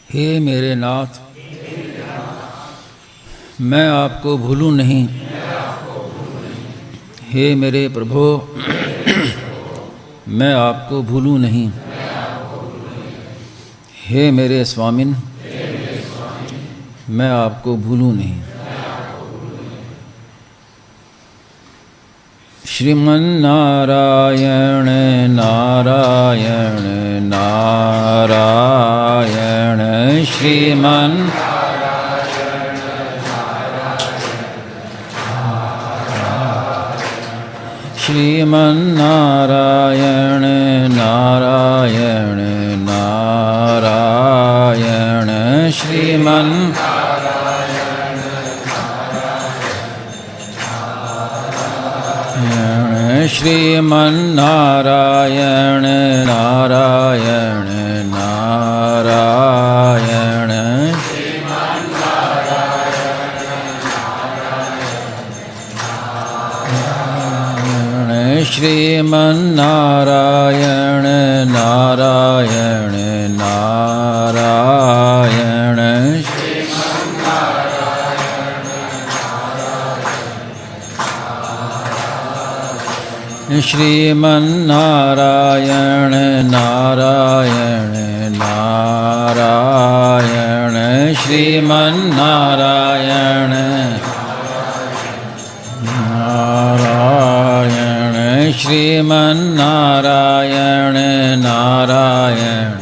हे मेरे नाथ, मैं आपको भूलूं नहीं। हे मेरे प्रभु, मैं आपको भूलूं नहीं। हे मेरे स्वामिन, मैं आपको भूलूं नहीं। श्रीमन्नारायण नारायण नारायण श्रीमन्नारायण नारायण नारायण श्रीमन्नारायण नारायण नारायण श्रीमन्नारायण नारायण नारायण श्रीमन्नारायण नारायण नारायण श्रीमन्नारायण नारायण श्रीमन्नारायण नारायण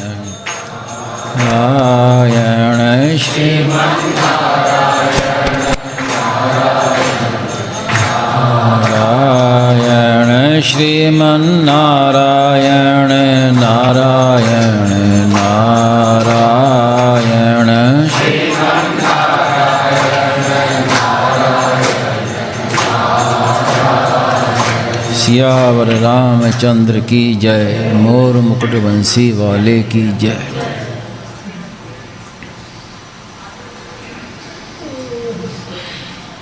नारायण श्रीमन्नारायण नारायण नारायण सियावर रामचंद्र की जय, मोर मुकुट बंसी वाले की जय।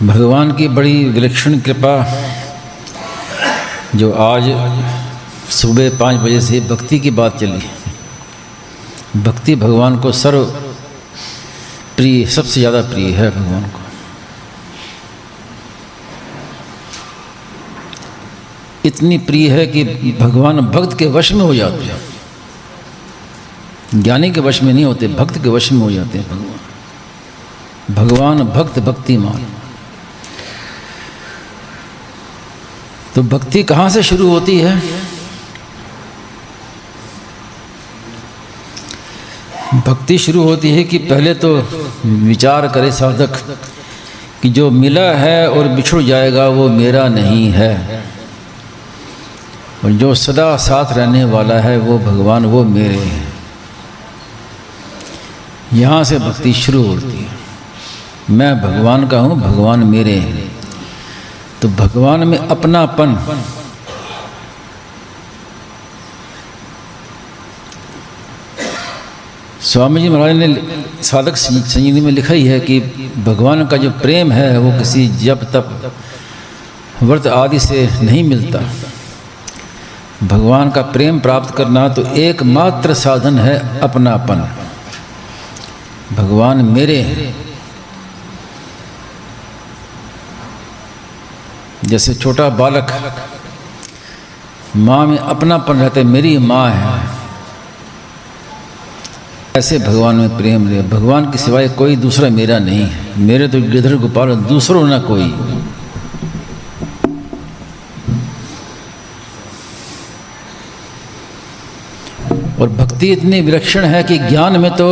भगवान की बड़ी विलक्षण कृपा जो आज सुबह 5 बजे से भक्ति की बात चली। भक्ति भगवान को सर्व प्रिय, सबसे ज़्यादा प्रिय है भगवान को। इतनी प्रिय है कि भगवान भक्त के वश में हो जाते हैं। ज्ञानी के वश में नहीं होते, भक्त के वश में हो जाते हैं भगवान। भगवान भक्त भक्तिमान। तो भक्ति कहाँ से शुरू होती है? भक्ति शुरू होती है कि पहले तो विचार करे साधक कि जो मिला है और बिछुड़ जाएगा वो मेरा नहीं है, और जो सदा साथ रहने वाला है वो भगवान, वो मेरे हैं। यहाँ से भक्ति शुरू होती है। मैं भगवान का हूँ, भगवान मेरे हैं। तो भगवान में अपनापन, स्वामी जी महाराज ने साधक संजीवनी में लिखा ही है कि भगवान का जो प्रेम है वो किसी जप तप व्रत आदि से नहीं मिलता। भगवान का प्रेम प्राप्त करना तो एकमात्र साधन है अपनापन। भगवान मेरे हैं। जैसे छोटा बालक माँ में अपनापन रहता है, मेरी माँ है, ऐसे भगवान में प्रेम रहे। भगवान के सिवाय कोई दूसरा मेरा नहीं है। मेरे तो गिरधर गोपाल, दूसरों ना कोई। और भक्ति इतनी विलक्षण है कि ज्ञान में तो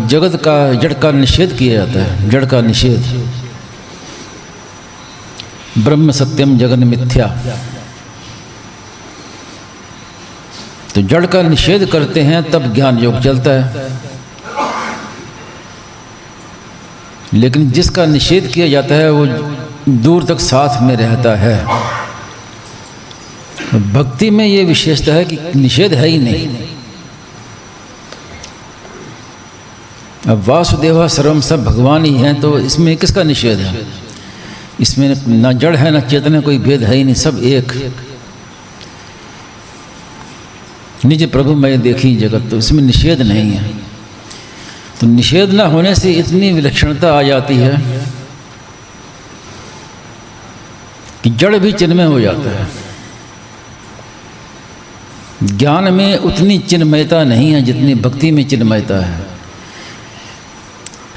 जगत का, जड़ का निषेध किया जाता है। जड़ का निषेध, ब्रह्म सत्यम जगन मिथ्या। तो जड़ का निषेध करते हैं तब ज्ञान योग चलता है। लेकिन जिसका निषेध किया जाता है वो दूर तक साथ में रहता है। भक्ति में ये विशेषता है कि निषेध है ही नहीं। अब वासुदेवा सर्वम, सब भगवान ही हैं, तो इसमें किसका निषेध है? इसमें ना जड़ है ना चेतन, कोई भेद है ही नहीं, सब एक। निज प्रभु मैं देखी जगत, तो इसमें निषेध नहीं है। तो निषेध न होने से इतनी विलक्षणता आ जाती है कि जड़ भी चिन्मय हो जाता है। ज्ञान में उतनी चिन्मयता नहीं है जितनी भक्ति में चिन्मयता है।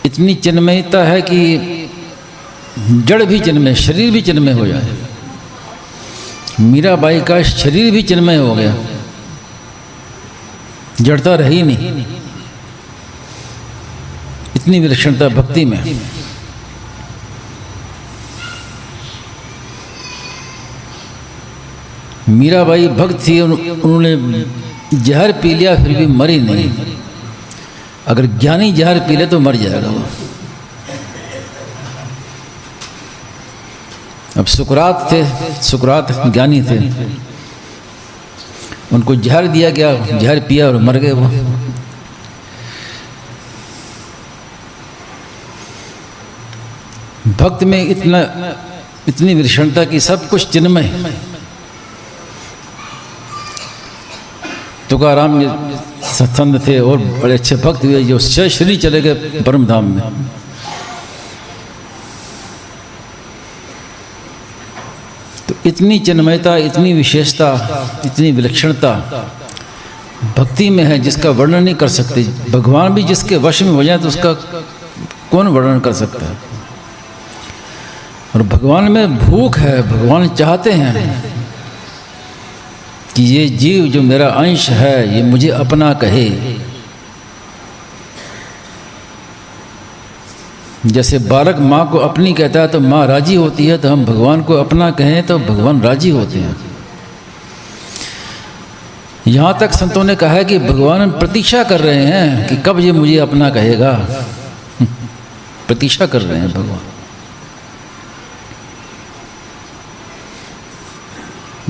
इतनी चिन्मयता है कि जड़ भी चिन्मय, शरीर भी चिन्मय हो जाए। मीराबाई का शरीर भी चिन्मय हो गया, जड़ता रही नहीं। इतनी विलक्षणता भक्ति में। मीराबाई भक्त थी, उन्होंने जहर पी लिया फिर भी मरी नहीं। अगर ज्ञानी जहर पी ले तो मर जाएगा वो। अब सुकरात थे, सुकरात ज्ञानी थे, उनको जहर दिया गया, जहर पिया और मर गए वो। भक्त में इतनी विलक्षणता की सब कुछ चिन्मय। तुकाराम संत थे और बड़े अच्छे भक्त हुए जो श्री चले गए परम धाम में। तो इतनी चिन्मयता, इतनी विशेषता, इतनी विलक्षणता भक्ति में है जिसका वर्णन नहीं कर सकते। भगवान भी जिसके वश में हो जाए तो उसका कौन वर्णन कर सकता है। और भगवान में भूख है, भगवान चाहते हैं कि ये जीव जो मेरा अंश है ये मुझे अपना कहे। जैसे बालक माँ को अपनी कहता है तो माँ राजी होती है, तो हम भगवान को अपना कहें तो भगवान राजी होते हैं। यहाँ तक संतों ने कहा है कि भगवान प्रतीक्षा कर रहे हैं कि कब ये मुझे अपना कहेगा। प्रतीक्षा कर रहे हैं भगवान।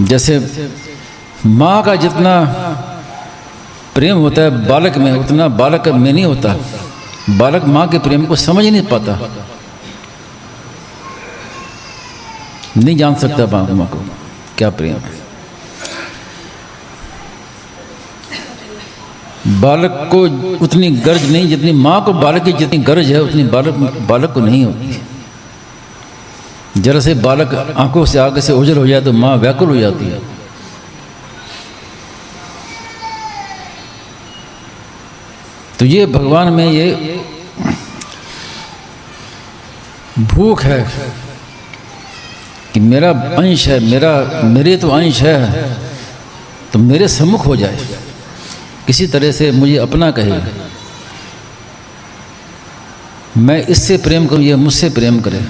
जैसे माँ का जितना प्रेम होता है बालक में, उतना बालक में नहीं होता। बालक माँ के प्रेम को समझ नहीं पाता, नहीं जान सकता माँ को क्या प्रेम है। बालक को उतनी गर्ज नहीं जितनी माँ को बालक की जितनी गर्ज है उतनी बालक को नहीं होती। जरा से बालक आंखों से आगे से ओझल हो जाए तो माँ व्याकुल हो जाती है। तो ये भगवान में ये भूख है कि मेरा अंश है, मेरे तो अंश है तो मेरे सम्मुख हो जाए, किसी तरह से मुझे अपना कहे। मैं इससे प्रेम करूं, ये मुझसे प्रेम करे।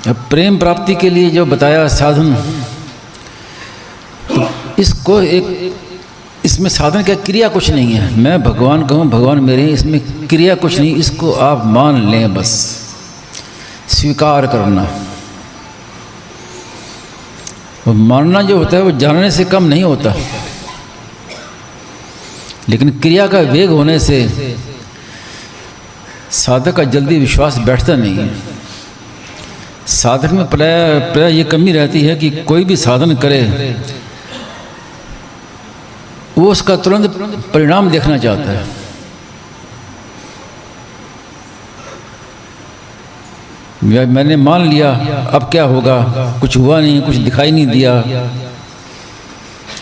अब प्रेम प्राप्ति के लिए जो बताया साधन, तो इसको इसमें साधन क्या, क्रिया कुछ नहीं है। मैं भगवान कहूँ भगवान मेरे, इसमें क्रिया कुछ नहीं। इसको आप मान लें, बस स्वीकार करना। और मानना जो होता है वो जानने से कम नहीं होता, लेकिन क्रिया का वेग होने से साधक का जल्दी विश्वास बैठता नहीं है। साधक में प्राय ये कमी रहती है कि कोई भी साधन करे वो उसका तुरंत परिणाम देखना चाहता है। मैंने मान लिया, अब क्या होगा, कुछ हुआ नहीं, कुछ दिखाई नहीं दिया,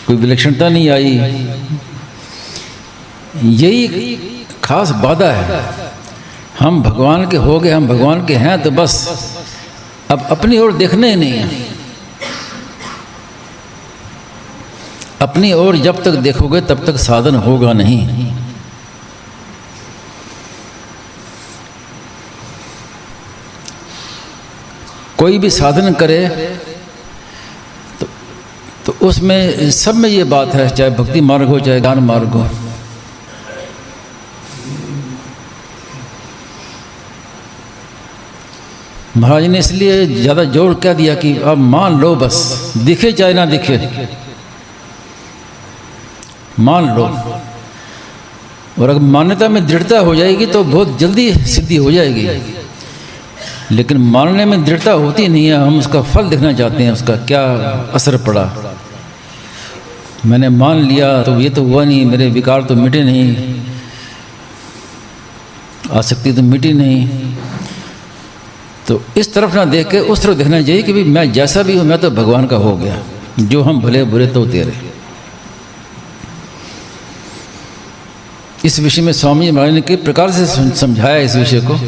कोई विलक्षणता नहीं आई। यही खास बाधा है। हम भगवान के हो गए, हम भगवान के हैं तो बस अब अपनी ओर देखना ही नहीं है। अपनी ओर जब तक देखोगे तब तक साधन होगा नहीं। कोई भी साधन करे तो उसमें सब में ये बात है, चाहे भक्ति मार्ग हो चाहे ज्ञान मार्ग हो। महाराज ने इसलिए ज़्यादा जोर क्या दिया कि अब मान लो, बस दिखे चाहे ना दिखे, मान लो। और अगर मान्यता में दृढ़ता हो जाएगी तो बहुत जल्दी सिद्धि हो जाएगी। लेकिन मानने में दृढ़ता होती नहीं है। हम उसका फल देखना चाहते हैं, उसका क्या असर पड़ा। मैंने मान लिया तो ये तो हुआ नहीं, मेरे विकार तो मिटे नहीं, आसक्ति तो मिटी नहीं। तो इस तरफ ना देख के उस तरफ देखना चाहिए कि भाई मैं जैसा भी हूँ मैं तो भगवान का हो गया, जो हम भले बुरे तो तेरे। इस विषय में स्वामी महाराज ने किस प्रकार से समझाया इस विषय को।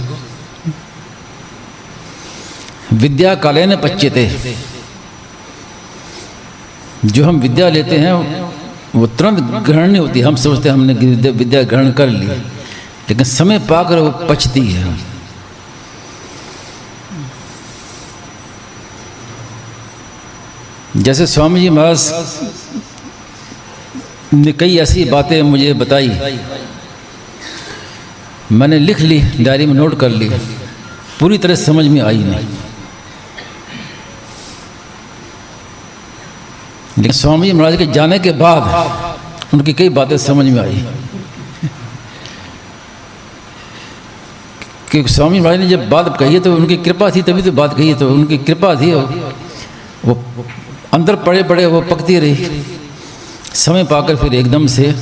विद्या कालेन पच्यते, जो हम विद्या लेते हैं वो तुरंत ग्रहण नहीं होती। हम सोचते हैं हमने विद्या ग्रहण कर ली, लेकिन समय पाकर वो पचती है। जैसे स्वामी जी महाराज ने कई ऐसी बातें मुझे बताई, मैंने लिख ली, डायरी में नोट कर ली, पूरी तरह समझ में आई नहीं। लेकिन स्वामी जी महाराज के जाने के बाद उनकी कई बातें समझ में आई। क्योंकि स्वामी महाराज ने जब बात कही है तो उनकी कृपा थी, तभी तो बात कही है, तो उनकी कृपा थी। वो अंदर पड़े पड़े वो पकती रही, समय पाकर फिर एकदम से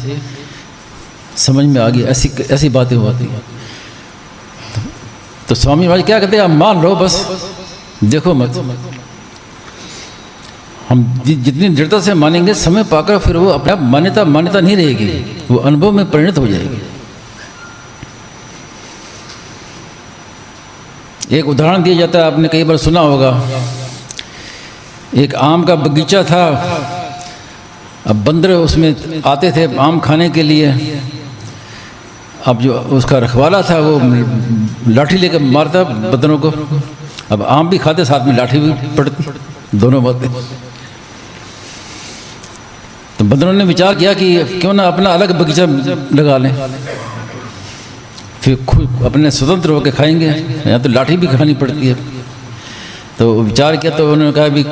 समझ में आ गई। ऐसी बातें होती हैं। तो स्वामी महाराज क्या कहते हैं, आप मान लो, बस देखो मत। हम जितनी दृढ़ता से मानेंगे, समय पाकर फिर वो अपने आप मान्यता नहीं रहेगी, वो अनुभव में परिणत हो जाएगी। एक उदाहरण दिया जाता है, आपने कई बार सुना होगा। एक आम का बगीचा था, अब बंदर उसमें आते थे आम खाने के लिए। अब जो उसका रखवाला था वो लाठी लेकर मारता बंदरों को। अब आम भी खाते, साथ में लाठी भी पड़ती, दोनों बातें। तो बंदरों ने विचार किया कि क्यों ना अपना अलग बगीचा लगा लें, फिर खुद अपने स्वतंत्र होकर खाएंगे, यहाँ तो लाठी भी खानी पड़ती है। तो विचार किया, तो उन्होंने कहा भी,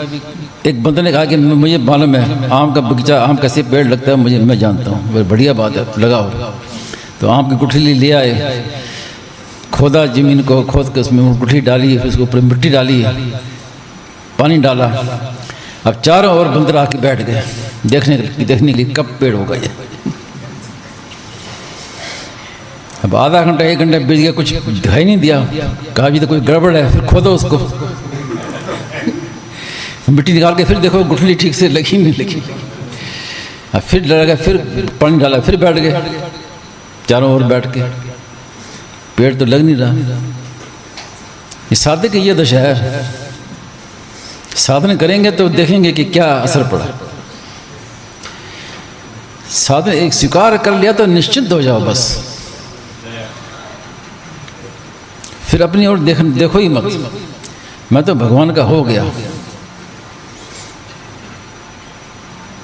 एक बंदर ने कहा कि मुझे मालूम है आम का बगीचा, आम कैसे पेड़ लगता है मुझे, मैं जानता हूँ, बढ़िया बात है, लगाओ। तो आम की गुठली ले आए, खोदा ज़मीन को, खोद के उसमें गुठली डाली, फिर उसके ऊपर मिट्टी डाली, पानी डाला। अब चारों ओर बंदर आके बैठ गए देखने के लिए कब पेड़ होगा ये। अब आधा घंटा 1 घंटा बीत गया, कुछ दिखाई नहीं दिया। कहा भी तो कोई गड़बड़ है, फिर खोदो उसको, मिट्टी निकाल के फिर देखो गुठली ठीक से लगी नहीं लगी। अब फिर लगा, फिर पानी डाला, फिर बैठ गए चारों ओर बैठ के, पेड़ तो लग नहीं रहा। ये साधक की ये दशा है। साधन करेंगे तो देखेंगे कि क्या असर पड़ा। साधन एक स्वीकार कर लिया तो निश्चिंत हो जाओ बस, फिर अपनी ओर देखो ही मत, मैं तो भगवान का हो गया।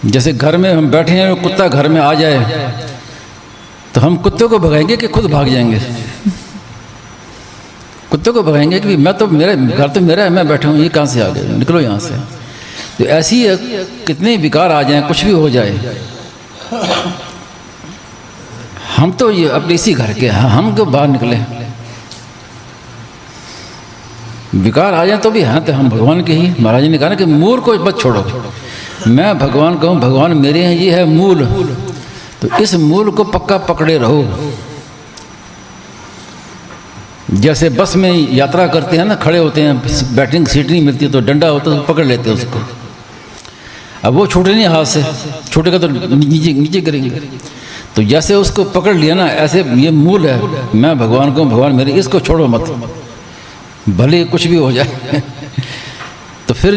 जैसे घर में हम बैठे हैं, कुत्ता घर में आ जाए तो हम कुत्ते को भगाएंगे कि खुद भाग जाएंगे? कुत्ते को भगाएंगे कि मैं तो, मेरा घर तो मेरा है, मैं बैठा हूँ, ये कहाँ से आ गए, निकलो यहाँ से। तो ऐसी कितने विकार आ जाएं, कुछ भी हो जाए, हम तो ये अपने इसी घर के हैं, हम क्यों बाहर निकले? विकार आ जाए तो भी हैं तो हम भगवान के ही। महाराज ने कहा ना कि मूल को मत छोड़ो, मैं भगवान का हूँ, भगवान मेरे हैं, ये है मूल। तो इस मूल को पक्का पकड़े रहो। जैसे बस में यात्रा करते हैं ना, खड़े होते हैं, बैठने की सीट नहीं मिलती तो डंडा होता है तो पकड़ लेते हैं उसको। अब वो छूटे नहीं हाथ से, छूटेगा तो नीचे गिरेंगे। तो जैसे उसको पकड़ लिया ना, ऐसे ये मूल है, मैं भगवान को, भगवान मेरे, इसको छोड़ो मत, भले कुछ भी हो जाए। तो फिर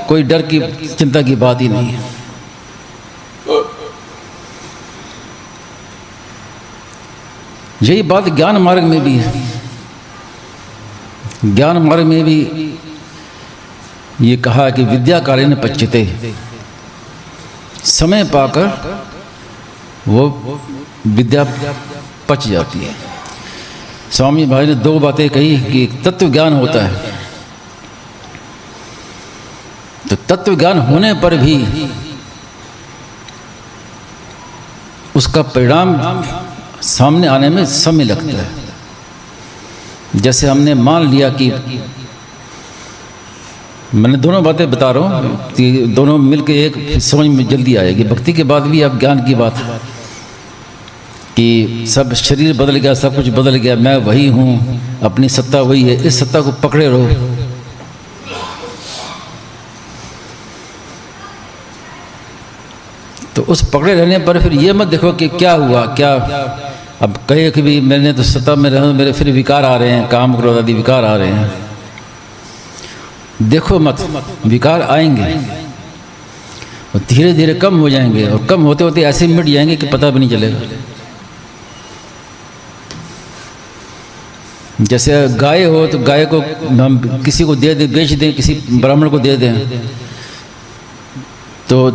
कोई डर की चिंता की बात ही नहीं है। यही बात ज्ञान मार्ग में भी है। ज्ञान मार्ग में भी ये कहा कि विद्या कालेन पच्यते, समय पाकर वो विद्या पच जाती है। स्वामी भाई ने 2 बातें कही कि तत्व ज्ञान होता है, तो तत्व ज्ञान होने पर भी उसका परिणाम सामने आने में समय लगता है। जैसे हमने मान लिया कि मैंने दोनों बातें बता रहा हूँ कि दोनों मिलकर एक समझ में जल्दी आएगी। भक्ति के बाद भी अब ज्ञान की बात कि सब शरीर बदल गया, सब कुछ बदल गया, मैं वही हूँ, अपनी सत्ता वही है, इस सत्ता को पकड़े रहो। तो उस पकड़े रहने पर फिर ये मत देखो कि क्या हुआ, क्या अब कहे कि भी मैंने तो सत्ता में रहा, मेरे फिर विकार आ रहे हैं, काम क्रोध आदि विकार आ रहे हैं। देखो मत, विकार आएंगे और धीरे धीरे कम हो जाएंगे, और कम होते होते ऐसे मिट जाएंगे कि पता भी नहीं चलेगा। जैसे गाय हो तो गाय को हम किसी को दे दें, बेच दें, किसी ब्राह्मण को दे दें, तो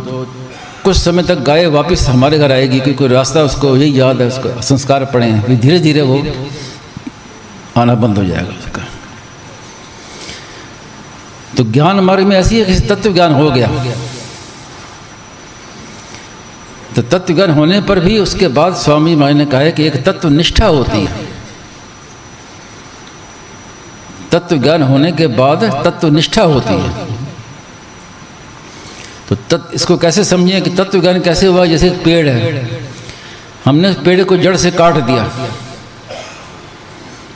कुछ समय तक गाय वापस हमारे घर आएगी, क्योंकि रास्ता उसको यही याद है, उसको संस्कार पड़े हैं, फिर धीरे धीरे वो आना बंद हो जाएगा उसका। तो ज्ञान मार्ग में ऐसी है कि तत्व ज्ञान हो गया, तो तत्व ज्ञान होने पर भी उसके बाद स्वामी महाराज ने कहा है कि एक तत्व निष्ठा होती है। तत्व ज्ञान होने के बाद तत्व निष्ठा होती है। तो इसको कैसे समझें कि तत्व ज्ञान कैसे हुआ? जैसे एक पेड़ है, हमने पेड़ को जड़ से काट दिया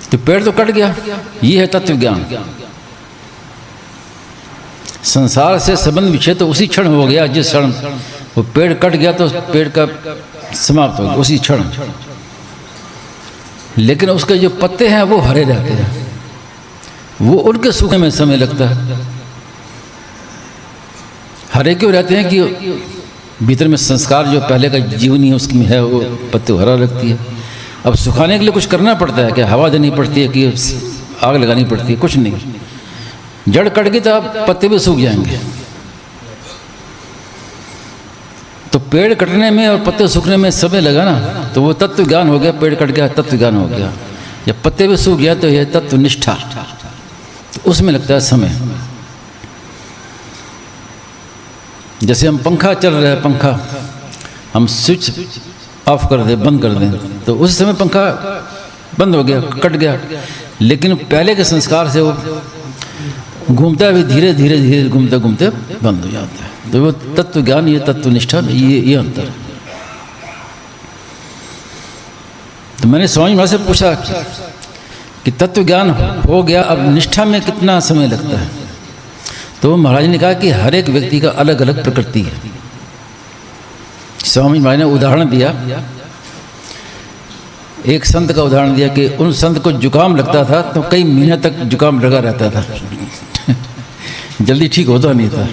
तो पेड़ तो कट गया, ये है तत्व ज्ञान। संसार से संबंध विच्छेद तो उसी क्षण हो गया, जिस क्षण वो पेड़ कट गया तो पेड़ का समाप्त हो गया उसी क्षण। लेकिन उसके जो पत्ते हैं वो हरे रहते हैं, वो उनके सूखने में समय लगता है। हरे क्यों रहते हैं? कि भीतर में संस्कार जो पहले का जीवनी उसमें है, वो पत्ते हरा लगती है। अब सुखाने के लिए कुछ करना पड़ता है, कि हवा देनी पड़ती है, कि आग लगानी पड़ती है? कुछ नहीं। जड़ कट गई तो अब पत्ते भी सूख जाएंगे। तो पेड़ कटने में और पत्ते सूखने में समय लगा ना, तो वो तत्व ज्ञान हो गया। पेड़ कट गया, तत्व ज्ञान हो गया। या पत्ते भी सूख गया तो यह तत्व निष्ठा, तो उसमें लगता है समय। जैसे हम पंखा चल रहा है, पंखा हम स्विच ऑफ कर दें, बंद कर दें, तो उस समय पंखा बंद हो गया, कट गया। लेकिन पहले के संस्कार से वो घूमता है, धीरे धीरे धीरे घूमते घूमते बंद हो जाता है। तो वो तत्व ज्ञान, ये तत्व निष्ठा, ये अंतर है। तो मैंने स्वामी महाराज से पूछा कि तत्व ज्ञान हो गया, अब निष्ठा में कितना समय लगता है? तो महाराज ने कहा कि हर एक व्यक्ति का अलग अलग प्रकृति है। स्वामी महाराज ने उदाहरण दिया, एक संत का उदाहरण दिया कि उन संत को जुकाम लगता था तो कई महीने तक जुकाम लगा रहता था जल्दी ठीक होता नहीं था।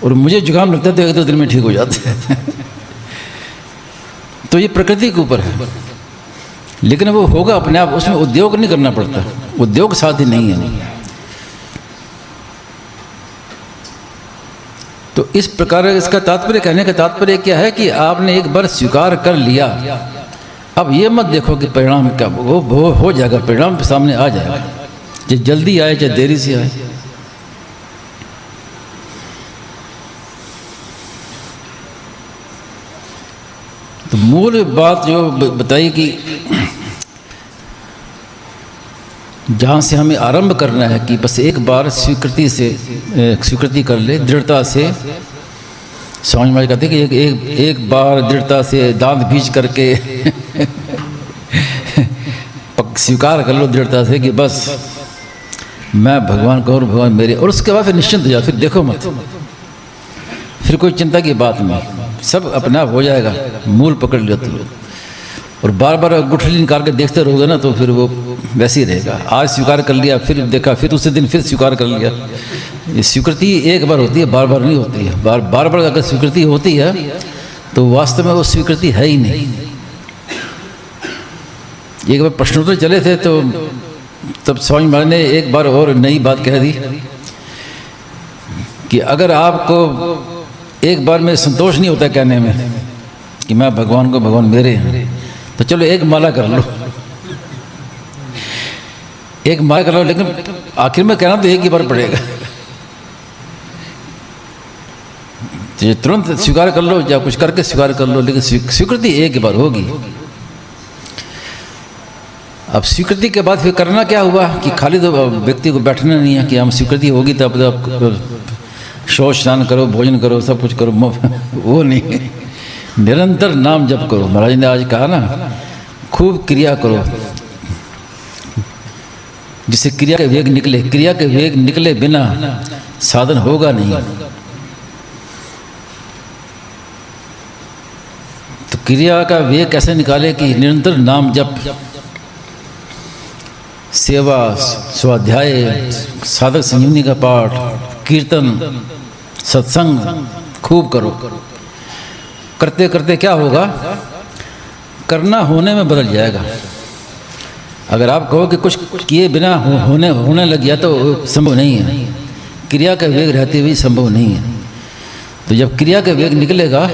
और मुझे जुकाम लगता है तो एक दो दिन में ठीक हो जाता है तो ये प्रकृति के ऊपर है, लेकिन वो होगा अपने आप, उसमें उद्योग नहीं करना पड़ता, उद्योग साध्य नहीं है। तो इस प्रकार इसका तात्पर्य, कहने का तात्पर्य क्या है कि आपने एक बार स्वीकार कर लिया, अब ये मत देखो कि परिणाम क्या, वो हो जाएगा, परिणाम सामने आ जाएगा, चाहे जल्दी आए चाहे देरी से आए। तो मूल बात जो बताई कि जहाँ से हमें आरंभ करना है कि बस एक बार स्वीकृति कर ले दृढ़ता से। स्वामी महाराज कहते हैं कि एक बार दृढ़ता से दांत बीज करके स्वीकार कर लो दृढ़ता से कि बस मैं भगवान को और भगवान मेरे, और उसके बाद फिर निश्चिंत हो जाओ, फिर देखो मत, फिर कोई चिंता की बात नहीं, सब अपने आप हो जाएगा। मूल पकड़ लिया तो, और बार बार गुठली निकाल के देखते रहोगे ना तो फिर वो वैसे ही रहेगा। आज स्वीकार कर लिया, फिर देखा, फिर उसी दिन फिर स्वीकार कर लिया। ये स्वीकृति एक बार होती है, बार बार नहीं होती है। बार बार अगर स्वीकृति होती है तो वास्तव में वो स्वीकृति है ही नहीं। एक बार प्रश्नोत्तर चले थे तो तब स्वामी महाराज ने एक बार और नई बात कह दी कि अगर आपको एक बार में संतोष नहीं होता कहने में कि मैं भगवान को भगवान मेरे हैं, तो चलो एक माला कर लो, एक माला कर लो, लेकिन आखिर में कहना तो एक ही बार पड़ेगा। तो तुरंत स्वीकार कर लो या कुछ करके स्वीकार कर लो, लेकिन स्वीकृति एक ही बार होगी। अब स्वीकृति के बाद फिर करना क्या हुआ कि खाली तो व्यक्ति को बैठना नहीं है कि हम स्वीकृति होगी तब शौच स्नान करो, भोजन करो, सब कुछ करो, वो नहीं। निरंतर नाम जप करो। महाराज ने आज कहा ना, खूब क्रिया करो जिससे क्रिया के वेग निकले। क्रिया के वेग निकले बिना साधन होगा नहीं। तो क्रिया का वेग कैसे निकाले कि निरंतर नाम जप, सेवा, स्वाध्याय, साधक संजीवनी का पाठ, कीर्तन, सत्संग खूब करो। करते करते क्या होगा, करना होने में बदल जाएगा। अगर आप कहो कि कुछ किए बिना होने लग गया तो संभव नहीं है। क्रिया का वेग रहते हुए संभव नहीं है। तो जब क्रिया का वेग निकलेगा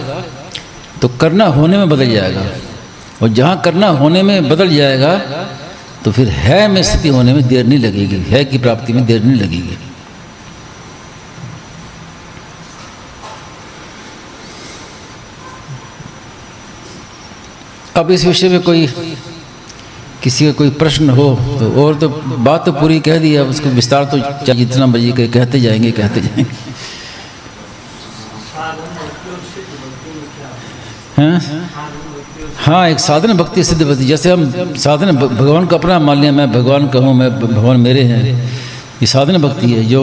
तो करना होने में बदल जाएगा, और जहाँ करना होने में बदल जाएगा तो फिर है में स्थिति होने में देर नहीं लगेगी, है की प्राप्ति में देर नहीं लगेगी। अब इस विषय में कोई किसी का कोई प्रश्न हो तो, और तो बात तो पूरी कह दी, अब उसको विस्तार तो चाहिए, जितना मर्जी कहते जाएंगे। हाँ, एक साधन भक्ति सिद्ध भक्ति। जैसे हम साधन भगवान को अपना मान लिया, मैं भगवान कहूँ, मैं भगवान मेरे हैं, ये साधन भक्ति है। जो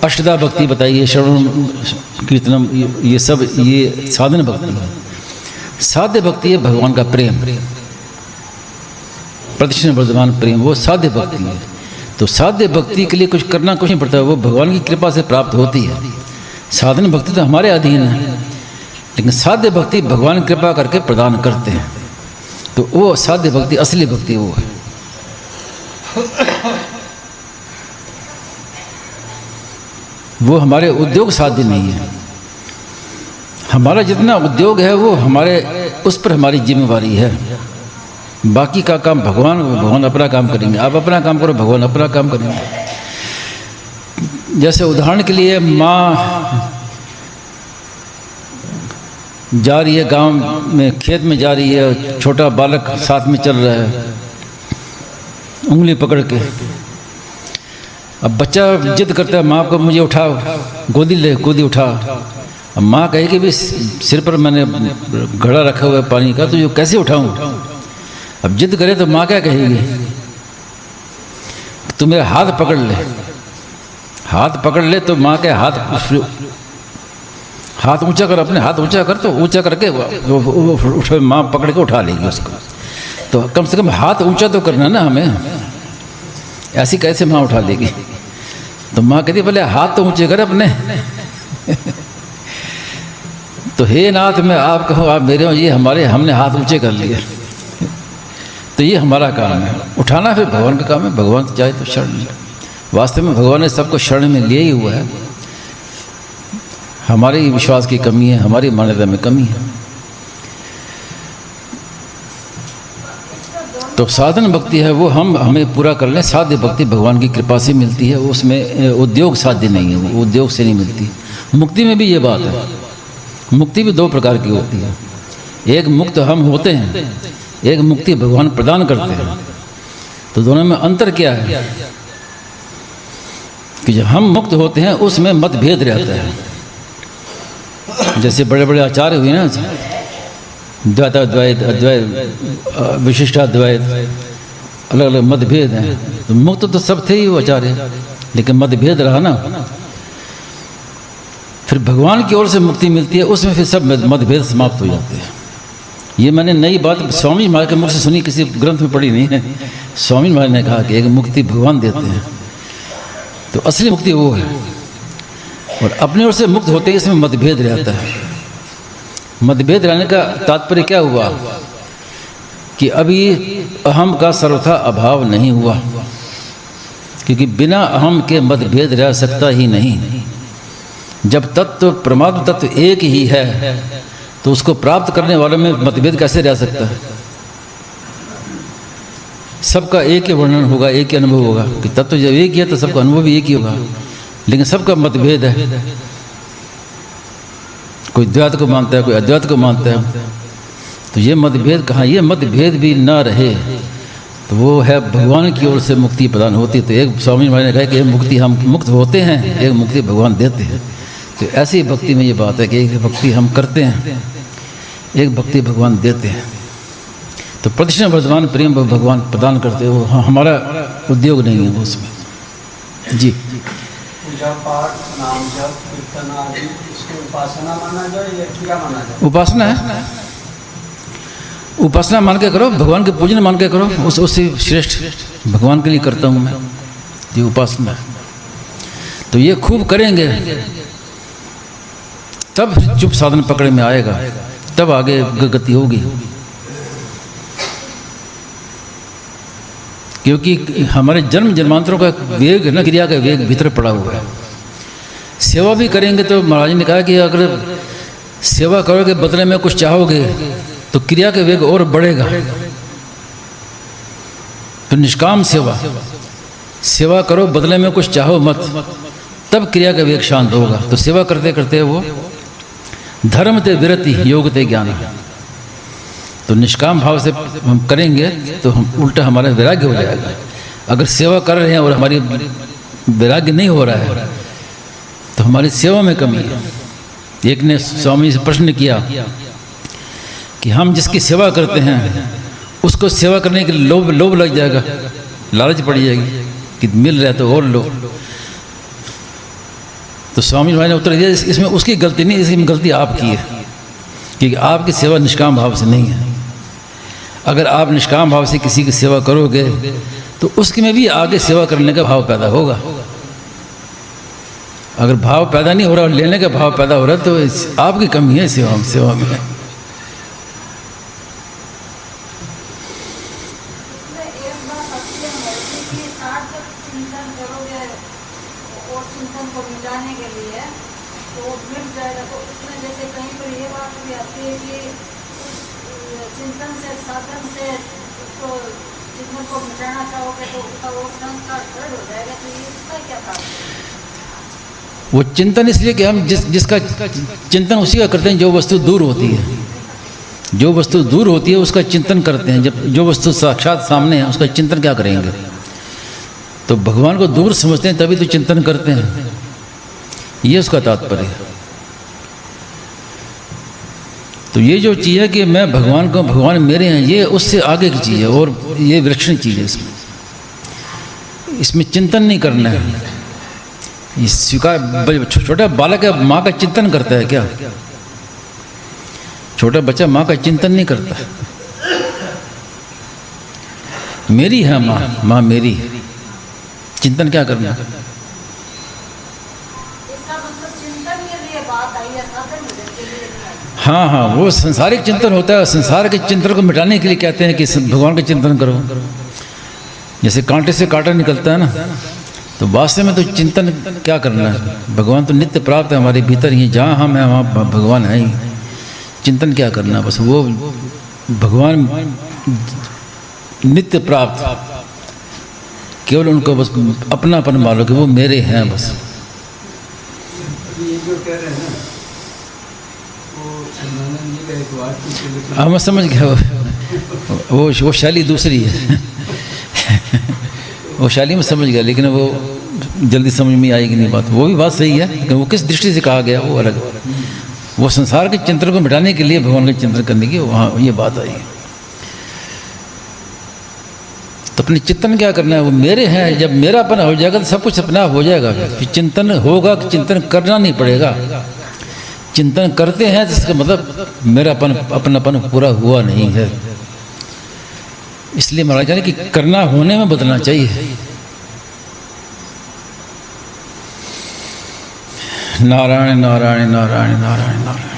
अष्टदा भक्ति बताई है, श्रवण कीर्तनम, ये सब ये साधन भक्ति है। साध्य भक्ति है भगवान का प्रेम, प्रतिष्ठित वर्धमान प्रेम, वो साध्य भक्ति है। तो साध्य भक्ति के लिए कुछ करना कुछ नहीं पड़ता, वो भगवान की कृपा से प्राप्त होती है। साधन भक्ति तो हमारे अधीन है, लेकिन साध्य भक्ति भगवान कृपा करके प्रदान करते हैं। तो वो साध्य भक्ति, असली भक्ति वो है। वो हमारे उद्योग साध्य नहीं है। हमारा जितना उद्योग है वो हमारे, उस पर हमारी जिम्मेवारी है। बाकी का काम भगवान अपना काम करेंगे। आप अपना काम करो, भगवान अपना काम करेंगे। जैसे उदाहरण के लिए माँ जा रही है गांव में, खेत में जा रही है, छोटा बालक साथ में चल रहा है उंगली पकड़ के। अब बच्चा जिद करता है माँ को, मुझे उठाओ, गोदी उठा। अब माँ कहे कि भी सिर पर मैंने घड़ा रखा हुआ है पानी का, तो ये कैसे उठाऊं? अब जिद करे तो माँ क्या कहेगी, तू मेरा हाथ पकड़ ले। हाथ पकड़ ले तो माँ के हाथ ऊंचा कर, अपने हाथ ऊंचा कर, तो ऊंचा करके वो माँ पकड़ के उठा लेगी उसको। तो कम से कम हाथ ऊंचा तो करना ना हमें, ऐसी कैसे माँ उठा लेगी? तो माँ कहती भले हाथ तो ऊंचे कर अपने। तो हे नाथ, मैं आप कहो आप मेरे हो, ये हमने हाथ ऊंचे कर लिए, तो ये हमारा काम है। उठाना फिर भगवान का काम है। भगवान चाहे तो शरण ले। वास्तव में भगवान ने सबको शरण में लिए ही हुआ है। हमारे विश्वास की कमी है, हमारी मान्यता में कमी है। तो साधन भक्ति है वो हमें पूरा कर लें। साध्य भक्ति भगवान की कृपा से मिलती है, उसमें उद्योग साध्य नहीं है, वो उद्योग से नहीं मिलती। मुक्ति में भी ये बात है। मुक्ति भी दो प्रकार की होती है। एक मुक्त हम होते हैं, एक मुक्ति भगवान प्रदान करते हैं। तो दोनों में अंतर क्या है कि जब हम मुक्त होते हैं उसमें मतभेद रहता है। जैसे बड़े बड़े आचार्य हुए ना, द्वैताद्वैत, अद्वैत, विशिष्टाद्वैत, अलग अलग मतभेद हैं। तो मुक्त तो सब थे ही वो आचार्य, लेकिन मतभेद रहा ना। फिर भगवान की ओर से मुक्ति मिलती है, उसमें फिर सब मतभेद समाप्त हो जाते हैं। ये मैंने नई बात स्वामी महाराज के मुख से सुनी, किसी ग्रंथ में पढ़ी नहीं है। स्वामी महाराज ने कहा कि एक मुक्ति भगवान देते हैं, तो असली मुक्ति वो है। और अपने ओर से मुक्त होते ही इसमें मतभेद रहता है। मतभेद रहने का तात्पर्य क्या हुआ कि अभी अहम का सर्वथा अभाव नहीं हुआ, क्योंकि बिना अहम के मतभेद रह सकता ही नहीं। जब तत्व परमात्म तत्व एक ही है तो उसको प्राप्त करने वालों में मतभेद कैसे रह सकता है? सबका एक ही वर्णन होगा, एक ही अनुभव होगा कि तत्व जब एक ही है तो सबका अनुभव भी एक ही होगा, लेकिन सबका मतभेद है। कोई द्वैत को मानता है, कोई अद्वैत को मानता है। तो ये मतभेद कहाँ? ये मतभेद भी ना रहे तो वो है भगवान की ओर से मुक्ति प्रदान होती है। तो एक स्वामी महाराज ने कहा कि एक मुक्ति हम मुक्त होते हैं, एक मुक्ति भगवान देते हैं। तो ऐसी भक्ति में ये बात है कि एक भक्ति हम करते हैं, एक भक्ति भगवान देते हैं। तो प्रतिष्ठा वर्तमान प्रेम भगवान प्रदान करते हो, हमारा उद्योग नहीं है वो उसमें। जी पूजा पाठ, नाम जप, कीर्तन आदि इसको उपासना माना जाए या क्रिया माना जाए? उपासना है, उपासना मान के करो, भगवान के पूजन मान के करो, उससे श्रेष्ठ भगवान के लिए करता हूँ मैं, ये उपासना है। तो ये खूब करेंगे तब चुप साधन पकड़ में आएगा, तब आगे गति होगी। क्योंकि हमारे जन्म जन्मांतरों का वेग ना, क्रिया का वेग भीतर पड़ा हुआ है। सेवा भी करेंगे तो महाराज ने कहा कि अगर सेवा करोगे बदले में कुछ चाहोगे तो क्रिया का वेग और बढ़ेगा। तो निष्काम सेवा, सेवा करो बदले में कुछ चाहो मत, तब क्रिया का वेग शांत होगा। तो सेवा करते करते वो धर्म ते विरति योग ते ज्ञान। तो निष्काम भाव से हम करेंगे तो हम उल्टा हमारा वैराग्य हो जाएगा। अगर सेवा कर रहे हैं और हमारी वैराग्य नहीं हो रहा है तो हमारी सेवा में कमी है। एक ने स्वामी से प्रश्न किया कि हम जिसकी सेवा करते हैं उसको सेवा करने के लिए लोभ लग जाएगा, लालच पड़ जाएगी कि मिल रहा है तो और लो। तो स्वामी भाई ने उत्तर दिया इसमें उसकी गलती नहीं, इसमें गलती आपकी है, क्योंकि आपकी सेवा निष्काम भाव से नहीं है। अगर आप निष्काम भाव से किसी की सेवा करोगे तो उसके में भी आगे सेवा करने का भाव पैदा होगा। अगर भाव पैदा नहीं हो रहा और लेने का भाव पैदा हो रहा तो आपकी कमी है सेवा में। वो चिंतन इसलिए कि हम जिसका चिंतन उसी का करते हैं जो वस्तु दूर होती है। जो वस्तु दूर होती है उसका चिंतन करते हैं। जब जो वस्तु साक्षात सामने है उसका चिंतन क्या करेंगे? तो भगवान को दूर समझते हैं तभी तो चिंतन करते हैं, ये उसका तात्पर्य है। तो ये जो चीज़ है कि मैं भगवान को, भगवान मेरे हैं, ये उससे आगे की चीज़ है और ये विलक्षण चीज़ है। इसमें चिंतन नहीं करना है। स्वीकार, छोटा बालक है माँ का चिंतन करता है क्या? छोटा बच्चा माँ का चिंतन नहीं करता। मेरी है माँ मेरी, चिंतन क्या करना? हाँ, वो संसारिक चिंतन होता है। संसार के चिंतन को मिटाने के लिए कहते हैं कि भगवान का चिंतन करो। जैसे कांटे से कांटा निकलता है ना, तो वास्तव में तो चिंतन क्या करना है? भगवान तो नित्य प्राप्त है हमारे भीतर ही, जहाँ हम हैं वहाँ भगवान है ही। चिंतन क्या करना? बस वो भगवान नित्य प्राप्त, केवल उनको बस अपनापन मानो कि वो मेरे हैं बस। हाँ, मैं समझ गया। वो शैली दूसरी है। वो शैली में समझ गया, लेकिन वो जल्दी समझ में आएगी नहीं बात। वो भी बात सही है, लेकिन वो किस दृष्टि से कहा गया वो अलग। वो संसार के चिंतन को मिटाने के लिए भगवान का चिंतन करने की वहाँ ये बात आई है। तो अपने चिंतन क्या करना है? वो मेरे हैं। जब मेरापन हो जाएगा तो सब कुछ अपना हो जाएगा। फिर चिंतन होगा, चिंतन करना नहीं पड़ेगा। चिंतन करते हैं तो इसका मतलब मेरापन, अपनापन पूरा हुआ नहीं है। इसलिए महाराज ने कि करना होने में बदलना चाहिए। नारायण नारायण नारायण नारायण नारायण।